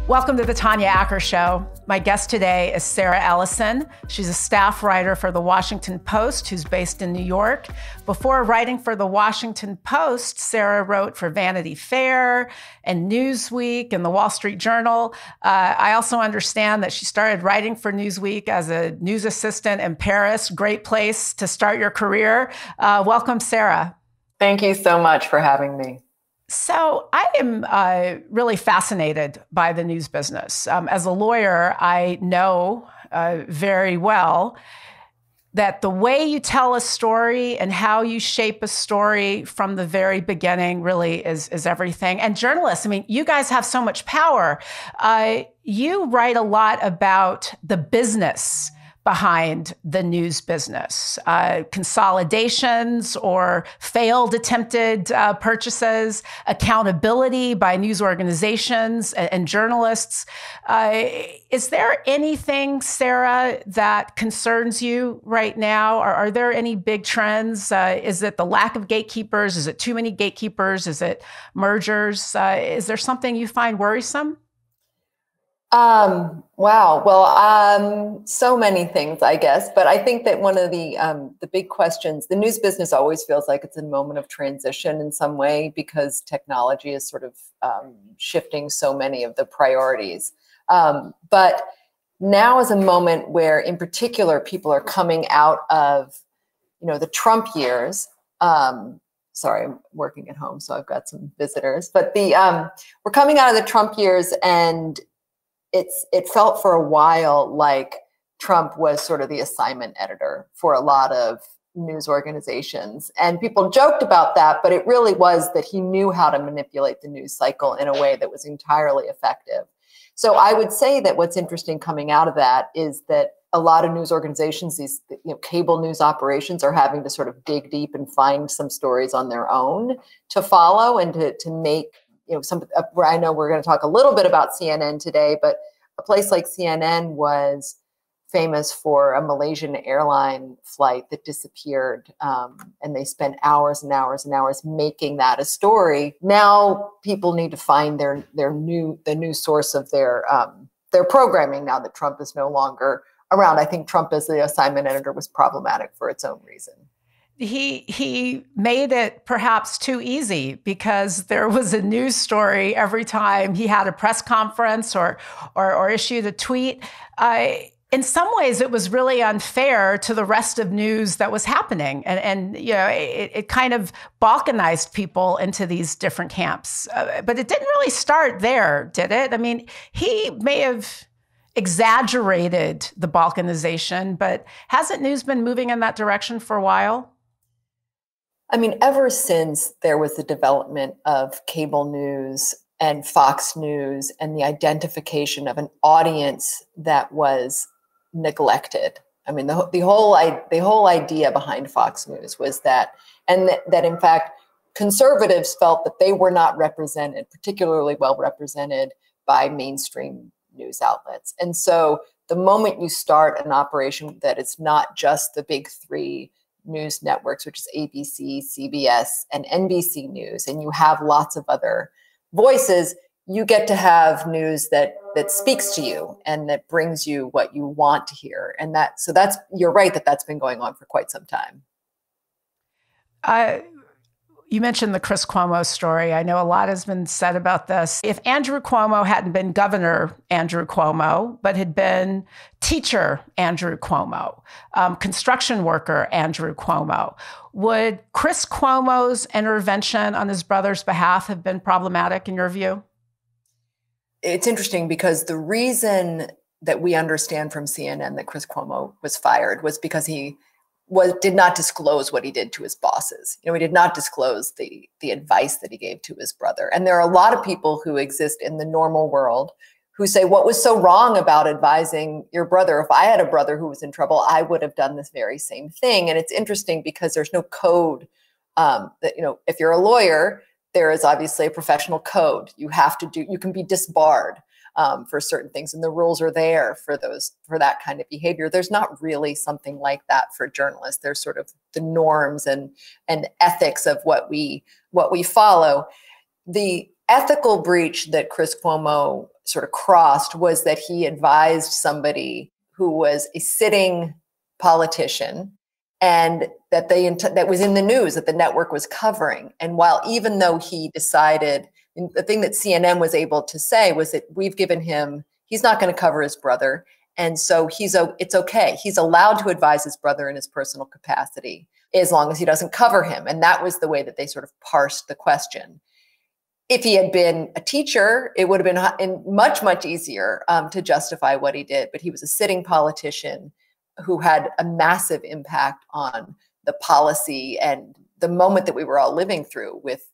Welcome to the Tanya Acker Show. My guest today is Sarah Ellison. She's a staff writer for The Washington Post, who's based in New York. Before writing for The Washington Post, Sarah wrote for Vanity Fair and Newsweek and The Wall Street Journal. I also understand that she started writing for Newsweek as a news assistant in Paris. Great place to start your career. Welcome, Sarah. Thank you so much for having me. So I am really fascinated by the news business. As a lawyer, I know very well that the way you tell a story and how you shape a story from the very beginning really is everything. And journalists, I mean, you guys have so much power. You write a lot about the business behind the news business, consolidations or failed attempted purchases, accountability by news organizations and journalists. Is there anything, Sarah, that concerns you right now? Are there any big trends? Is it the lack of gatekeepers? Is it too many gatekeepers? Is it mergers? Is there something you find worrisome? Wow. Well, so many things, I guess. But I think that one of the big questions, the news business always feels like it's a moment of transition in some way because technology is sort of shifting so many of the priorities. But now is a moment where, in particular, people are coming out of, the Trump years. Sorry, I'm working at home, so I've got some visitors. But we're coming out of the Trump years, and it felt for a while like Trump was sort of the assignment editor for a lot of news organizations. And people joked about that, but it really was that he knew how to manipulate the news cycle in a way that was entirely effective. So I would say that what's interesting coming out of that is that a lot of news organizations, these cable news operations, are having to sort of dig deep and find some stories on their own to follow and to make where I know we're going to talk a little bit about CNN today, but a place like CNN was famous for a Malaysian airline flight that disappeared, and they spent hours and hours and hours making that a story. Now people need to find the new source of their programming now that Trump is no longer around. I think Trump as the assignment editor was problematic for its own reason. He made it perhaps too easy because there was a news story every time he had a press conference or issued a tweet. In some ways, it was really unfair to the rest of news that was happening. And it kind of balkanized people into these different camps. But it didn't really start there, did it? I mean, he may have exaggerated the balkanization, but hasn't news been moving in that direction for a while? I mean, ever since there was the development of cable news and Fox News and the identification of an audience that was neglected. I mean, the whole idea behind Fox News was that in fact, conservatives felt that they were not represented, particularly well represented by mainstream news outlets. And so the moment you start an operation that is not just the big three news networks, which is ABC, CBS, and NBC News, and you have lots of other voices, you get to have news that speaks to you and that brings you what you want to hear. And you're right that that's been going on for quite some time. You mentioned the Chris Cuomo story. I know a lot has been said about this. If Andrew Cuomo hadn't been Governor Andrew Cuomo, but had been teacher Andrew Cuomo, construction worker Andrew Cuomo, would Chris Cuomo's intervention on his brother's behalf have been problematic in your view? It's interesting because the reason that we understand from CNN that Chris Cuomo was fired was because he did not disclose what he did to his bosses. He did not disclose the advice that he gave to his brother. And there are a lot of people who exist in the normal world who say, what was so wrong about advising your brother? If I had a brother who was in trouble, I would have done this very same thing. And it's interesting because there's no code that, if you're a lawyer, there is obviously a professional code. You can be disbarred for certain things, and the rules are there for that kind of behavior. There's not really something like that for journalists. There's sort of the norms and ethics of what we follow. The ethical breach that Chris Cuomo sort of crossed was that he advised somebody who was a sitting politician and that was in the news, that the network was covering. And while even though he decided, the thing that CNN was able to say was that we've given him, he's not going to cover his brother. And so it's okay. He's allowed to advise his brother in his personal capacity as long as he doesn't cover him. And that was the way that they sort of parsed the question. If he had been a teacher, it would have been much, much easier to justify what he did. But he was a sitting politician who had a massive impact on the policy and the moment that we were all living through with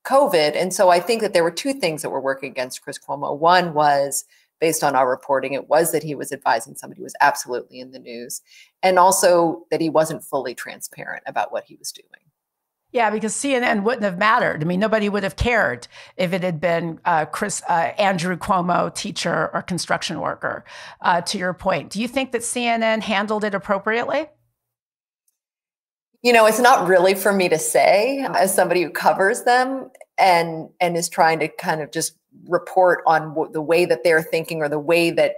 COVID. And so I think that there were two things that were working against Chris Cuomo. One was, based on our reporting, it was that he was advising somebody who was absolutely in the news, and also that he wasn't fully transparent about what he was doing. Yeah, because CNN wouldn't have mattered. I mean, nobody would have cared if it had been Andrew Cuomo, teacher or construction worker, to your point. Do you think that CNN handled it appropriately? You know, it's not really for me to say as somebody who covers them and is trying to kind of just report on the way that they're thinking or the way that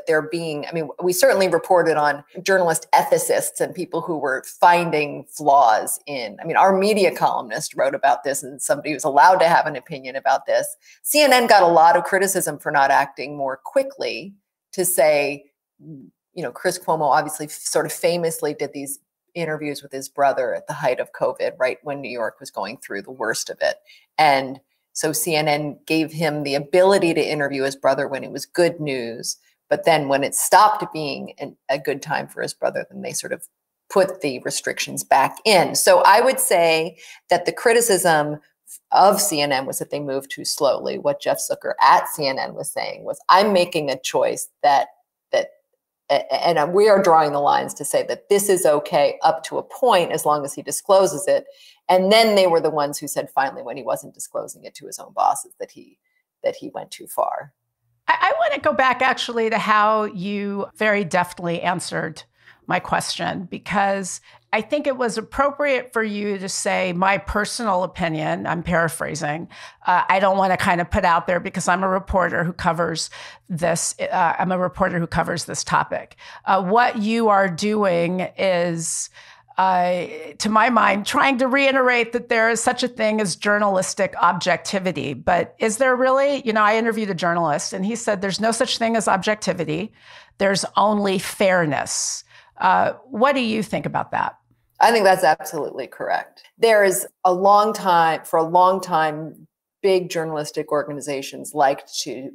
they're being. I mean, we certainly reported on journalist ethicists and people who were finding flaws in. I mean, our media columnist wrote about this, and somebody who's allowed to have an opinion about this. CNN got a lot of criticism for not acting more quickly to say, you know, Chris Cuomo obviously sort of famously did these interviews with his brother at the height of COVID, right when New York was going through the worst of it. And so CNN gave him the ability to interview his brother when it was good news. But then when it stopped being a good time for his brother, then they sort of put the restrictions back in. So I would say that the criticism of CNN was that they moved too slowly. What Jeff Zucker at CNN was saying was, I'm making a choice and we are drawing the lines to say that this is okay up to a point as long as he discloses it. And then they were the ones who said finally, when he wasn't disclosing it to his own bosses, that he went too far. I want to go back actually to how you very deftly answered my question, because I think it was appropriate for you to say my personal opinion. I'm paraphrasing. I don't want to kind of put out there because I'm a reporter who covers this. I'm a reporter who covers this topic. What you are doing is, to my mind, trying to reiterate that there is such a thing as journalistic objectivity. But is there really? You know, I interviewed a journalist and he said there's no such thing as objectivity. There's only fairness. What do you think about that? I think that's absolutely correct. There is for a long time, big journalistic organizations liked to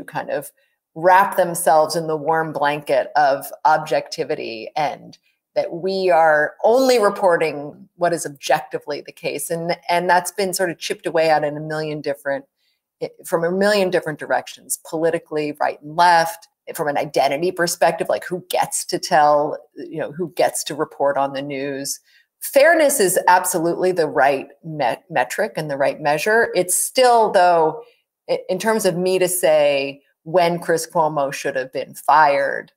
kind of wrap themselves in the warm blanket of objectivity, and that we are only reporting what is objectively the case. And that's been sort of chipped away at in from a million different directions, politically, right and left, from an identity perspective, like who gets to tell, who gets to report on the news. Fairness is absolutely the right metric and the right measure. It's still, though, in terms of me to say when Chris Cuomo should have been fired,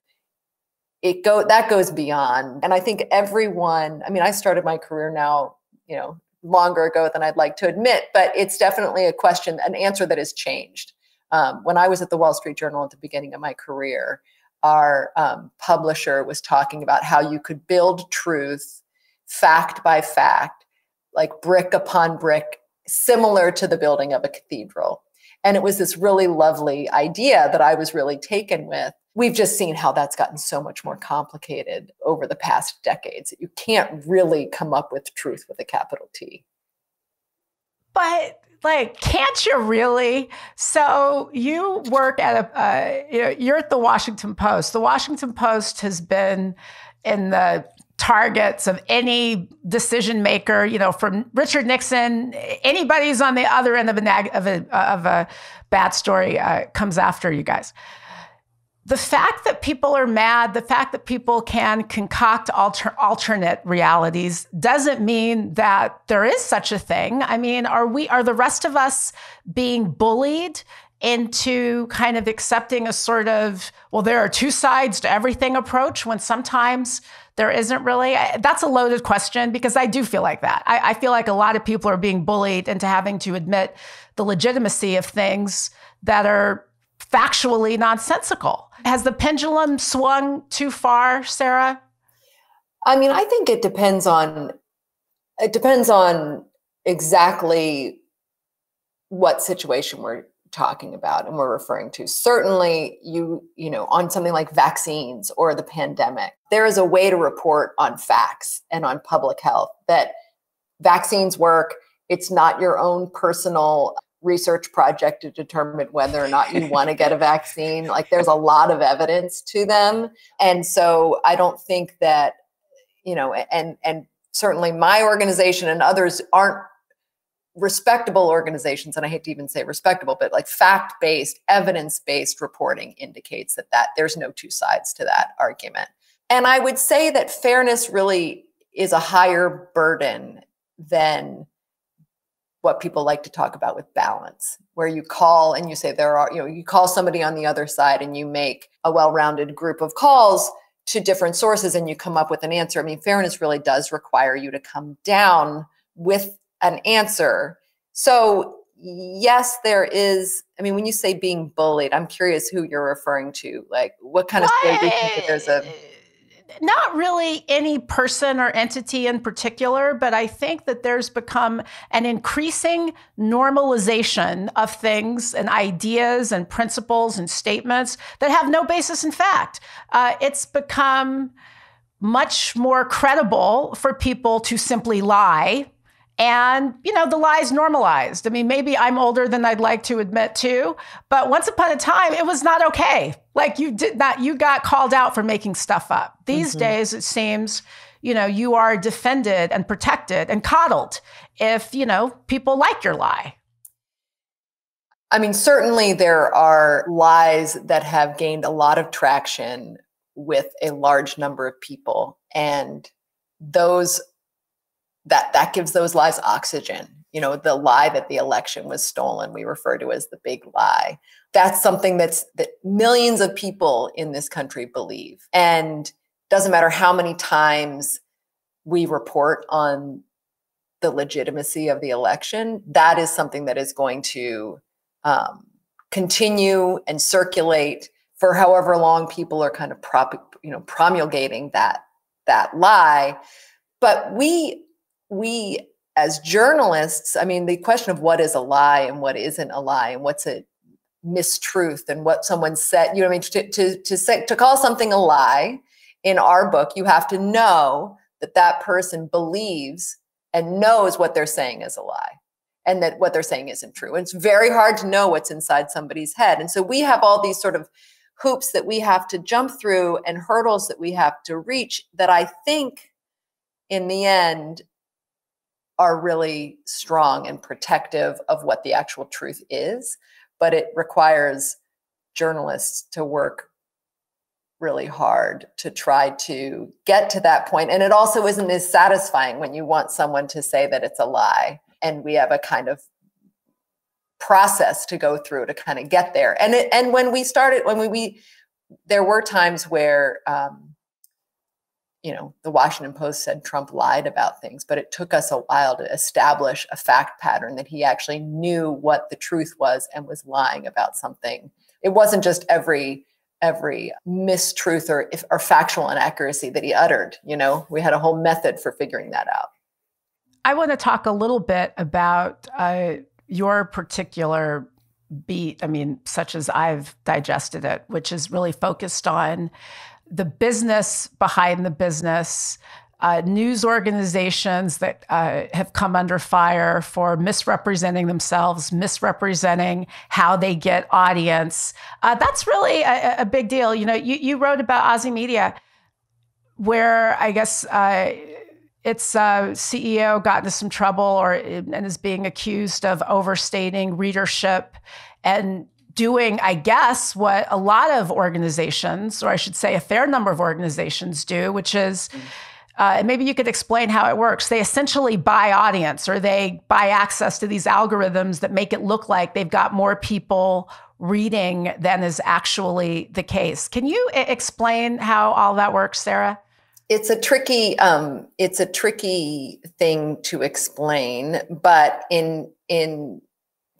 that goes beyond. And I think everyone, I mean, I started my career now, longer ago than I'd like to admit, but it's definitely an answer that has changed. When I was at the Wall Street Journal at the beginning of my career, our publisher was talking about how you could build truth fact by fact, like brick upon brick, similar to the building of a cathedral. And it was this really lovely idea that I was really taken with. We've just seen how that's gotten so much more complicated over the past decades. You can't really come up with truth with a capital T. But can't you really? So you work at you're at the Washington Post. The Washington Post has been in the targets of any decision maker, from Richard Nixon. Anybody who's on the other end of a bad story comes after you guys. The fact that people are mad, the fact that people can concoct alternate realities doesn't mean that there is such a thing. I mean, are the rest of us being bullied into kind of accepting a sort of, well, there are two sides to everything approach when sometimes there isn't really? That's a loaded question because I do feel like that. I feel like a lot of people are being bullied into having to admit the legitimacy of things that are factually nonsensical. Has the pendulum swung too far, Sarah? I mean, I think it depends on exactly what situation we're talking about and we're referring to. Certainly, you know, on something like vaccines or the pandemic, there is a way to report on facts and on public health that vaccines work. It's not your own personal research project to determine whether or not you want to get a vaccine. Like, there's a lot of evidence to them. And so I don't think that, you know, and certainly my organization and others aren't respectable organizations, and I hate to even say respectable, but like fact-based, evidence-based reporting indicates that there's no two sides to that argument. And I would say that fairness really is a higher burden than what people like to talk about with balance, where you call and you say you call somebody on the other side and you make a well-rounded group of calls to different sources and you come up with an answer. I mean, fairness really does require you to come down with an answer. So yes, there is. I mean, when you say being bullied, I'm curious who you're referring to. Like, what kind of story do you think that there's a? Not really any person or entity in particular, but I think that there's become an increasing normalization of things and ideas and principles and statements that have no basis in fact. It's become much more credible for people to simply lie. And, you know, the lie's normalized. I mean, maybe I'm older than I'd like to admit to, but once upon a time, it was not okay. Like, you got called out for making stuff up. These days, it seems, you know, you are defended and protected and coddled if, you know, people like your lie. I mean, certainly there are lies that have gained a lot of traction with a large number of people, and that gives those lies oxygen. You know, the lie that the election was stolen, we refer to as the big lie. That's something that millions of people in this country believe. And doesn't matter how many times we report on the legitimacy of the election, that is something that is going to continue and circulate for however long people are kind of promulgating that lie. But we as journalists, I mean, the question of what is a lie and what isn't a lie and what's a mistruth and what someone said, you know what I mean? To call something a lie in our book, you have to know that person believes and knows what they're saying is a lie and that what they're saying isn't true. And it's very hard to know what's inside somebody's head. And so we have all these sort of hoops that we have to jump through and hurdles that we have to reach that I think in the end are really strong and protective of what the actual truth is. But it requires journalists to work really hard to try to get to that point. And it also isn't as satisfying when you want someone to say that it's a lie. And we have a kind of process to go through to kind of get there. And when we started, there were times where, you know, the Washington Post said Trump lied about things, but it took us a while to establish a fact pattern that he actually knew what the truth was and was lying about something. It wasn't just every mistruth or factual inaccuracy that he uttered. You know, we had a whole method for figuring that out. I want to talk a little bit about your particular beat, I mean, such as I've digested it, which is really focused on the business behind the business, news organizations that have come under fire for misrepresenting themselves, misrepresenting how they get audience. That's really a big deal. You know, you wrote about Aussie Media, where I guess its CEO got into some trouble and is being accused of overstating readership and doing, I guess, what a lot of organizations, or I should say a fair number of organizations do, which is And maybe you could explain how it works. They essentially buy audience, or they buy access to these algorithms that make it look like they've got more people reading than is actually the case. Can you explain how all that works, Sarah? It's a tricky thing to explain, but in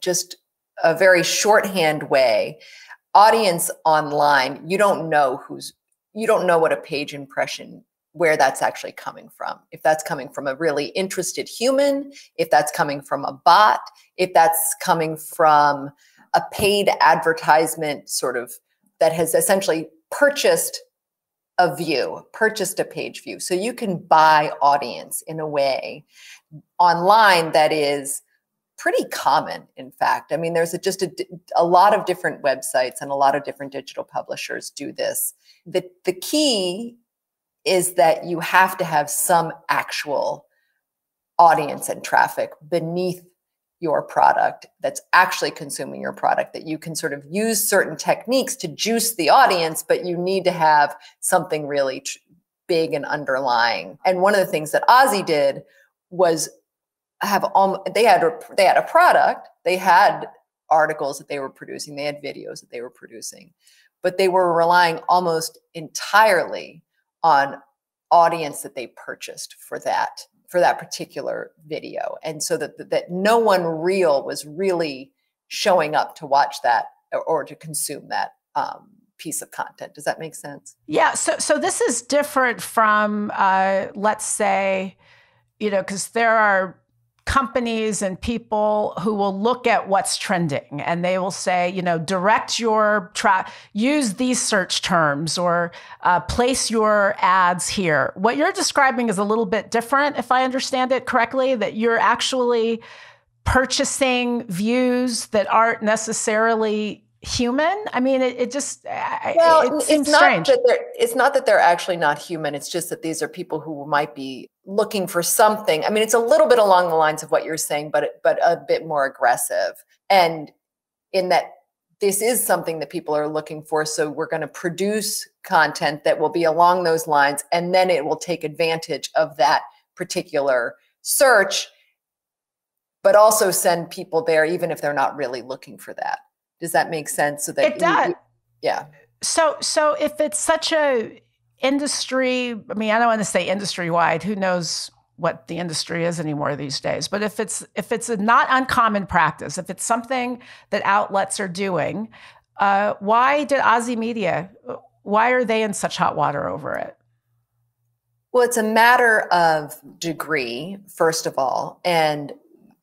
just a very shorthand way, audience online, you don't know what a page impression, where that's actually coming from. If that's coming from a really interested human, if that's coming from a bot, if that's coming from a paid advertisement sort of that has essentially purchased a page view. So you can buy audience in a way online that is pretty common, in fact. I mean, there's just a lot of different websites and a lot of different digital publishers do this. The key is that you have to have some actual audience and traffic beneath your product that's actually consuming your product, that you can sort of use certain techniques to juice the audience, but you need to have something really big and underlying. And one of the things that Ozzy did was they had a product, they had articles that they were producing, they had videos that they were producing, but they were relying almost entirely on audience that they purchased for that particular video. And so that no one real was really showing up to watch that or to consume that piece of content. Does that make sense? Yeah. So this is different from, let's say, because there are companies and people who will look at what's trending and they will say, direct your use these search terms, or place your ads here. What you're describing is a little bit different, if I understand it correctly, that you're actually purchasing views that aren't necessarily human. I mean, it seems strange. It's not that they're actually not human. It's just that these are people who might be looking for something. I mean, it's a little bit along the lines of what you're saying, but a bit more aggressive. And in that this is something that people are looking for. So we're going to produce content that will be along those lines, and then it will take advantage of that particular search, but also send people there even if they're not really looking for that. Does that make sense? So that it does. Yeah. So if it's such a industry, I mean, I don't want to say industry wide, who knows what the industry is anymore these days, but if it's a not uncommon practice, if it's something that outlets are doing, why did Ozzy Media, why are they in such hot water over it? Well, it's a matter of degree, first of all, and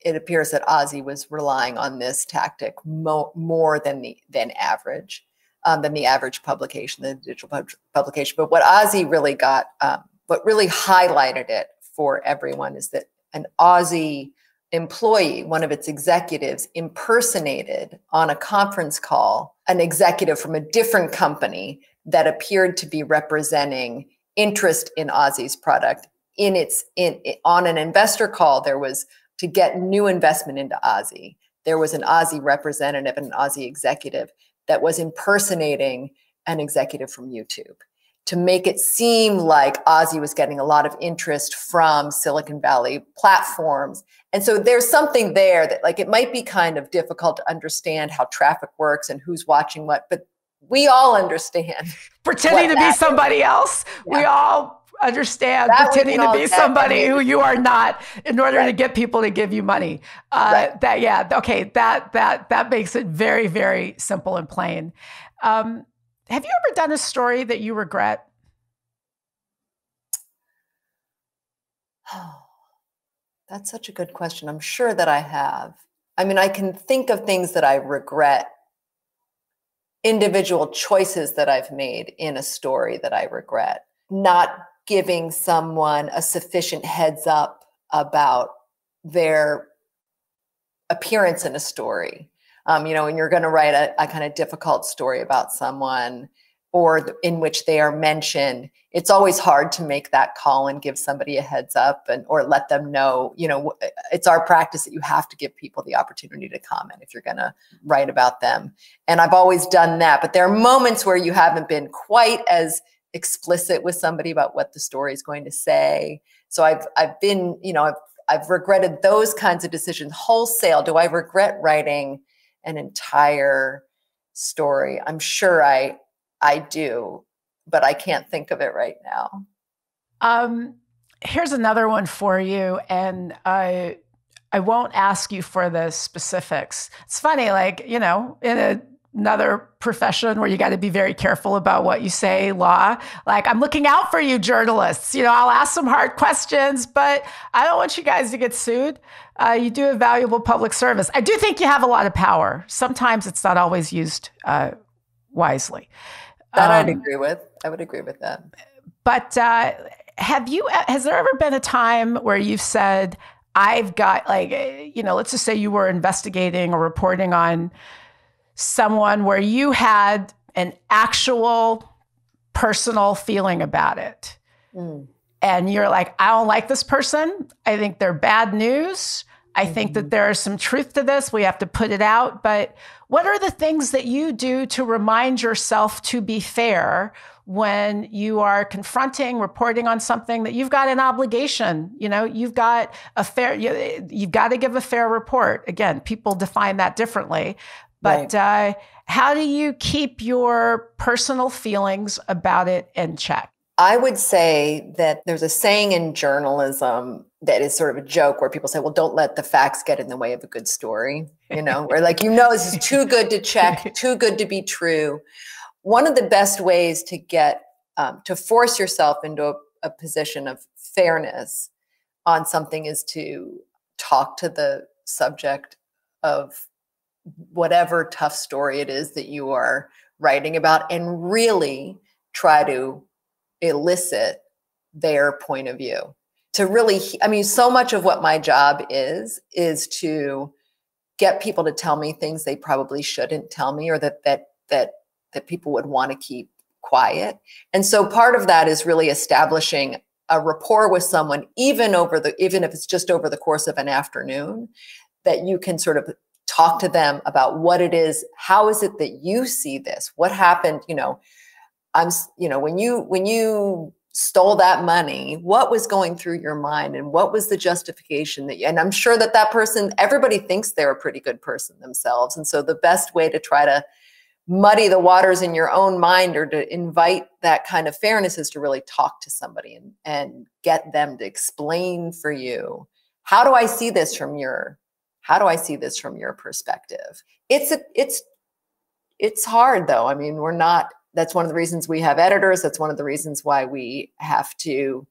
it appears that Ozzy was relying on this tactic more than the average publication, the digital publication. But what Ozzy really got, what really highlighted it for everyone, is that an Ozzy employee, one of its executives, impersonated on a conference call an executive from a different company that appeared to be representing interest in Ozzy's product. On an investor call, there was, to get new investment into Ozzy, there was an Ozzy representative and an Ozzy executive that was impersonating an executive from YouTube to make it seem like Ozzy was getting a lot of interest from Silicon Valley platforms. And so there's something there that, like, it might be kind of difficult to understand how traffic works and who's watching what, but we all understand. Pretending to be somebody else. Yeah. We all understand pretending to be somebody who you are not in order to get people to give you money. That makes it very, very simple and plain. Have you ever done a story that you regret? Oh, that's such a good question. I'm sure that I have. I mean, I can think of things that I regret, individual choices that I've made in a story that I regret. Not giving someone a sufficient heads up about their appearance in a story. When you're going to write a kind of difficult story about someone, or in which they are mentioned, it's always hard to make that call and give somebody a heads up or let them know. It's our practice that you have to give people the opportunity to comment if you're going to write about them. And I've always done that, but there are moments where you haven't been quite as explicit with somebody about what the story is going to say. So I've been, I've regretted those kinds of decisions wholesale. Do I regret writing an entire story? I'm sure I do, but I can't think of it right now. Here's another one for you, and I won't ask you for the specifics. It's funny, like, in another profession where you got to be very careful about what you say, law, like, I'm looking out for you journalists. I'll ask some hard questions, but I don't want you guys to get sued. You do a valuable public service. I do think you have a lot of power. Sometimes it's not always used wisely. That I'd agree with. I would agree with that. But has there ever been a time where you've said, I've got, like, let's just say you were investigating or reporting on someone where you had an actual personal feeling about it. And you're like, I don't like this person. I think they're bad news. I think that there is some truth to this. We have to put it out. But what are the things that you do to remind yourself to be fair when you are reporting on something that you've got an obligation? You've got you've got to give a fair report. Again, people define that differently. But right. How do you keep your personal feelings about it in check? I would say that there's a saying in journalism that is sort of a joke where people say, well, don't let the facts get in the way of a good story, or like, this is too good to check, too good to be true. One of the best ways to get, to force yourself into a position of fairness on something is to talk to the subject of whatever tough story it is that you are writing about and really try to elicit their point of view. To really, so much of what my job is to get people to tell me things they probably shouldn't tell me, or that people would want to keep quiet. And so part of that is really establishing a rapport with someone, even if it's just over the course of an afternoon, that you can sort of talk to them about what it is. How is it that you see this? What happened? When you stole that money, what was going through your mind, and what was the justification and I'm sure that person, everybody thinks they're a pretty good person themselves. And so the best way to try to muddy the waters in your own mind or to invite that kind of fairness is to really talk to somebody and get them to explain for you, how do I see this from your perspective? It's hard though. That's one of the reasons we have editors. That's one of the reasons why we have to,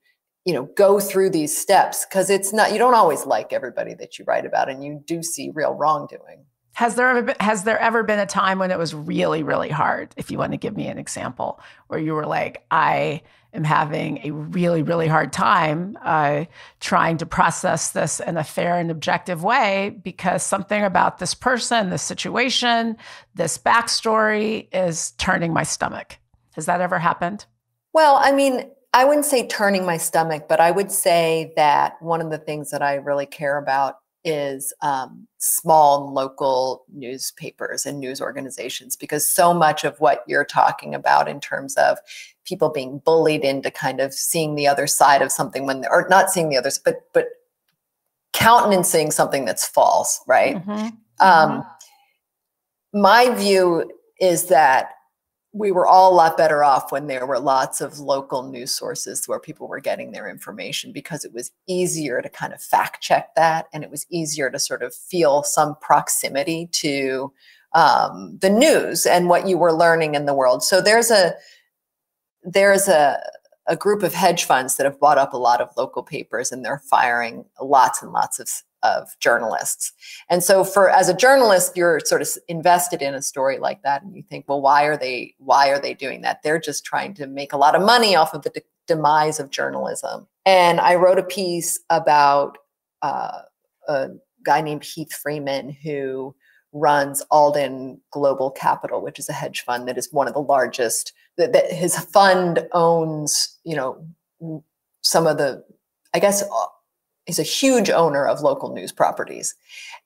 go through these steps, because you don't always like everybody that you write about, and you do see real wrongdoing. Has there ever been a time when it was really, really hard? If you want to give me an example where you were like, I am having a really, really hard time trying to process this in a fair and objective way because something about this person, this situation, this backstory is turning my stomach. Has that ever happened? Well, I wouldn't say turning my stomach, but I would say that one of the things that I really care about is small local newspapers and news organizations, because so much of what you're talking about in terms of people being bullied into kind of seeing the other side of something or not seeing the others, but countenancing something that's false, right? Mm-hmm. My view is that we were all a lot better off when there were lots of local news sources where people were getting their information, because it was easier to kind of fact check that, and it was easier to sort of feel some proximity to the news and what you were learning in the world. So there's a group of hedge funds that have bought up a lot of local papers, and they're firing lots and lots of journalists. And so as a journalist, you're sort of invested in a story like that. And you think, well, why are they doing that? They're just trying to make a lot of money off of the demise of journalism. And I wrote a piece about a guy named Heath Freeman, who runs Alden Global Capital, which is a hedge fund that is one of the largest, that his fund owns, some of the, is a huge owner of local news properties.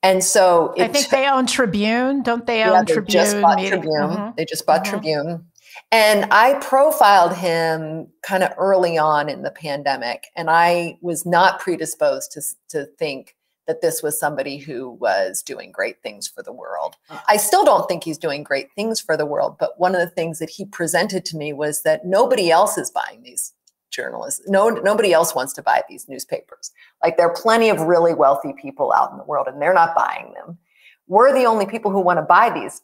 And so I think they own Tribune, don't they own Tribune? Just bought Tribune. Mm-hmm. They just bought Tribune. And I profiled him kind of early on in the pandemic, and I was not predisposed to think that this was somebody who was doing great things for the world. I still don't think he's doing great things for the world, but one of the things that he presented to me was that nobody else is buying these journalists. Nobody else wants to buy these newspapers. Like, there are plenty of really wealthy people out in the world, and they're not buying them. We're the only people who want to buy these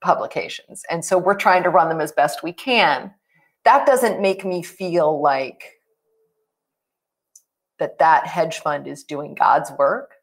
publications. And so we're trying to run them as best we can. That doesn't make me feel like that hedge fund is doing God's work,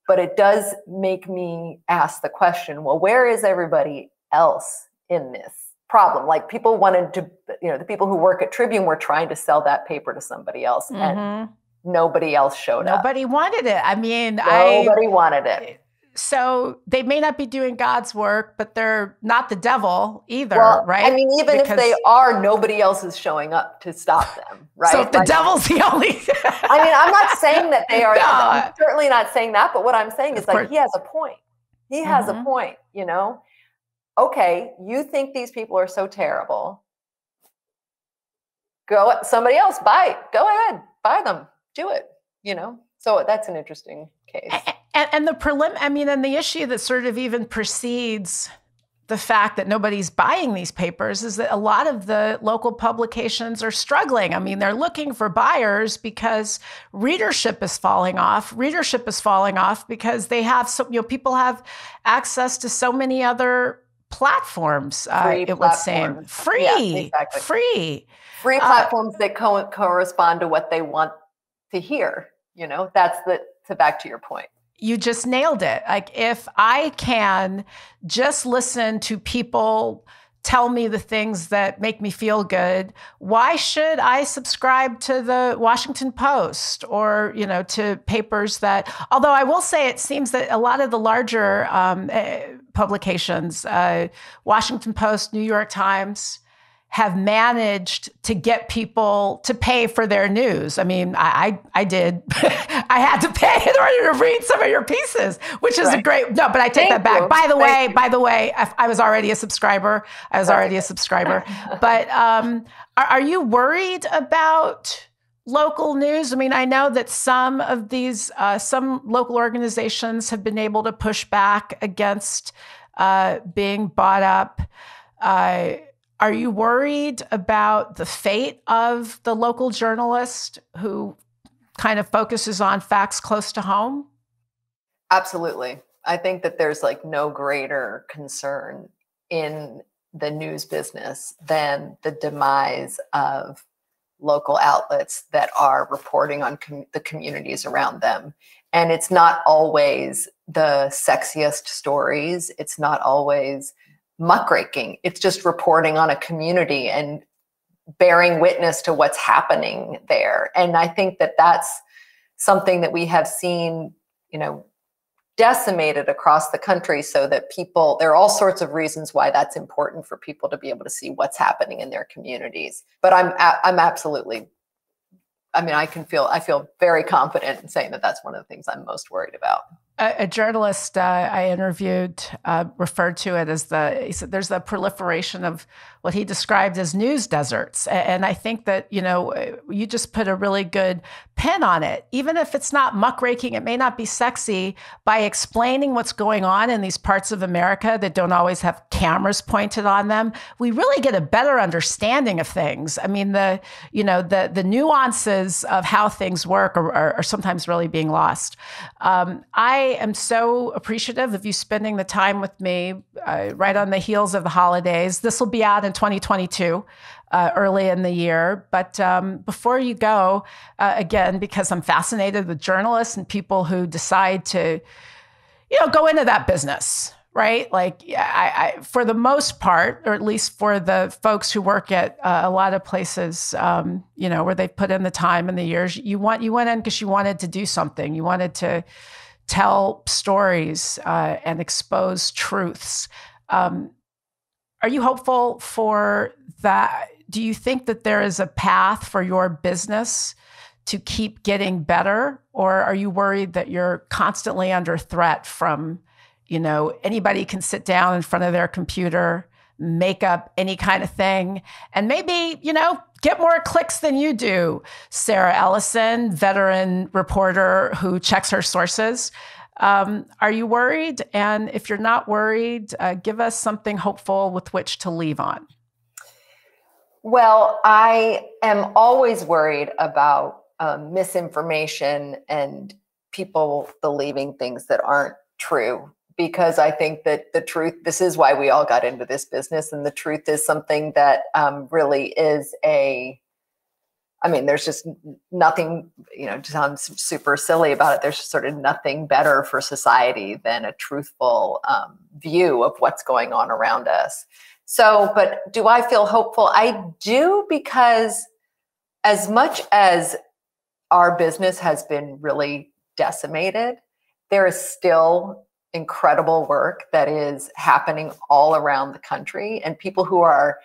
but it does make me ask the question, well, where is everybody else in this problem? Like, people wanted to, the people who work at Tribune were trying to sell that paper to somebody else, and nobody else showed up. Nobody wanted it. I mean, nobody wanted it. So they may not be doing God's work, but they're not the devil either, well, right? I mean, even if they are, nobody else is showing up to stop them, right? So if the devil's the only... I mean, I'm not saying that they are. No. I'm certainly not saying that, but what I'm saying is, like, he has a point. He has a point, Okay, you think these people are so terrible. Somebody else, go ahead, buy them, do it, So that's an interesting case. And the issue that sort of even precedes the fact that nobody's buying these papers is that a lot of the local publications are struggling. I mean, they're looking for buyers because readership is falling off. Readership is falling off because they have people have access to so many other platforms. It would seem free, yeah, exactly. free platforms that correspond to what they want to hear. That's back to your point. You just nailed it. Like, if I can just listen to people tell me the things that make me feel good, why should I subscribe to the Washington Post or, to papers that, although I will say it seems that a lot of the larger publications, Washington Post, New York Times, have managed to get people to pay for their news. I mean, I did. I had to pay in order to read some of your pieces, which is a great, no, but I take that back. By the way, I was already a subscriber. But are you worried about local news? I mean, I know that some of these, some local organizations have been able to push back against being bought up. Are you worried about the fate of the local journalist who kind of focuses on facts close to home? Absolutely. I think that there's no greater concern in the news business than the demise of local outlets that are reporting on the communities around them. And it's not always the sexiest stories. It's not always muckraking. It's just reporting on a community and bearing witness to what's happening there. And I think that that's something that we have seen, decimated across the country, so that there are all sorts of reasons why that's important for people to be able to see what's happening in their communities. But I'm absolutely, I feel very confident in saying that that's one of the things I'm most worried about. A journalist I interviewed referred to it as he said there's the proliferation of what he described as news deserts. And I think that, you just put a really good pin on it. Even if it's not muckraking, it may not be sexy, by explaining what's going on in these parts of America that don't always have cameras pointed on them, we really get a better understanding of things. I mean, the nuances of how things work are sometimes really being lost. I am so appreciative of you spending the time with me right on the heels of the holidays. This will be out in 2022, early in the year. But before you go, again, because I'm fascinated with journalists and people who decide to, go into that business, right? Like, I for the most part, or at least for the folks who work at a lot of places, where they've put in the time and the years, you went in because you wanted to do something. You wanted to tell stories and expose truths. Are you hopeful for that? Do you think that there is a path for your business to keep getting better? Or are you worried that you're constantly under threat from, anybody can sit down in front of their computer, make up any kind of thing, and maybe, get more clicks than you do. Sarah Ellison, veteran reporter who checks her sources. Are you worried? And if you're not worried, give us something hopeful with which to leave on. Well, I am always worried about misinformation and people believing things that aren't true, because I think that the truth, this is why we all got into this business. And the truth is something that really is there's just nothing, to sound super silly about it, there's just sort of nothing better for society than a truthful view of what's going on around us. So, but do I feel hopeful? I do, because as much as our business has been really decimated, there is still incredible work that is happening all around the country, and people who are,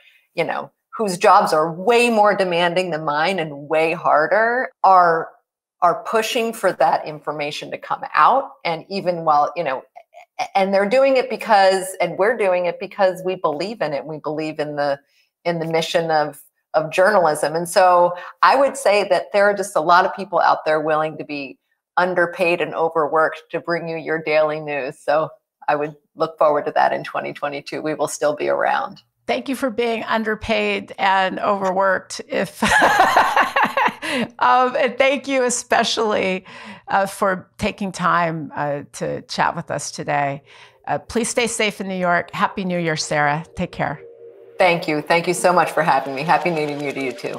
whose jobs are way more demanding than mine and way harder are pushing for that information to come out. And even while, and they're doing it and we're doing it because we believe in it. We believe in the mission of journalism. And so I would say that there are just a lot of people out there willing to be underpaid and overworked to bring you your daily news. So I would look forward to that in 2022. We will still be around. Thank you for being underpaid and overworked. And thank you especially for taking time to chat with us today. Please stay safe in New York. Happy New Year, Sarah. Take care. Thank you. Thank you so much for having me. Happy New Year to you too.